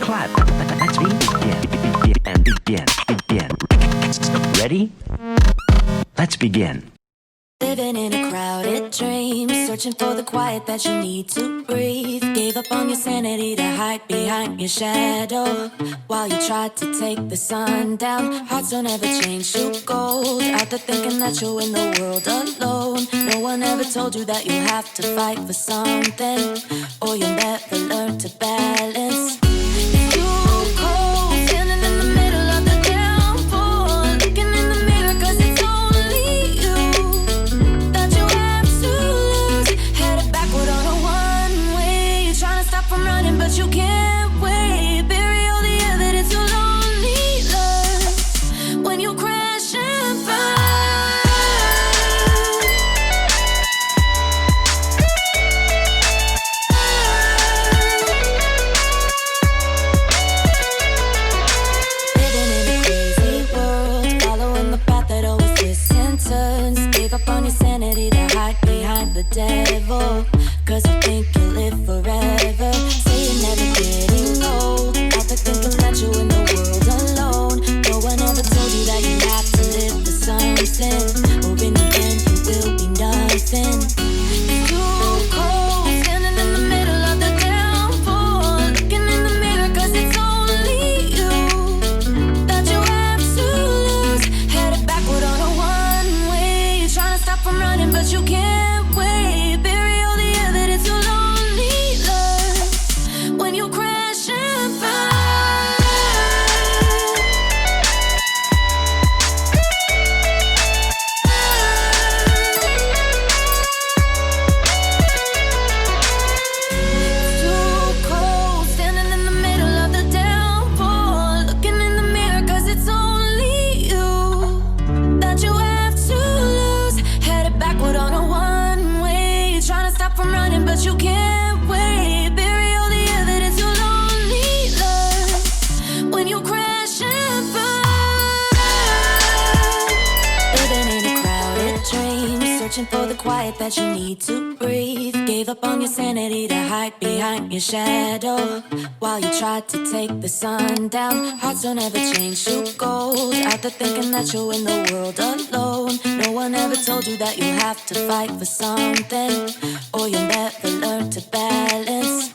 clap. Let's begin. Ready? Let's begin. Living in a crowded dream, searching for the quiet that you need to breathe. Gave up on your sanity to hide behind your shadow while you tried to take the sun down. Hearts don't ever change to gold. Out there thinking that you'll win the world alone. No one ever told you that you'll have to fight for something, or you'll never learn to balance. It's too cold, standing in the middle of the downpour, looking in the mirror 'cause it's only you that you have to lose. Headed backward on a one-way, you're trying to stop from running but you can't wait. Bury all the evidence you'll only learn when you crash and burn. On your sanity to hide behind the devil, 'cause you think you'll live forever. Say you're never getting old, out there thinking that you're in the world alone. No one ever told you that you have to live for something, or in the end you will be nothing. It's too cold, standing in the middle of the downpour, looking in the mirror 'cause it's only you that you have to lose. Headed backward on a one-way, trying to stop from running but you can't wait. Bury all the evidence you'll only learn when you crash and burn. It's too cold, standing in the middle of the downpour, looking in the mirror 'cause it's only you that you have to lose. Headed backward on a one-way, you're trying to stop from running but you can't wait. Bury all the evidence you'll only learn when you crash and burn. Living in a crowded dream, searching for the quiet that you need to breathe. Gave up on your sanity to hide behind your shadow while you tried to take the sun down. Hearts don't ever change to gold, out there thinking that you'll win the world alone. No one ever told you that you have to fight for something, or you'll never learn to balance.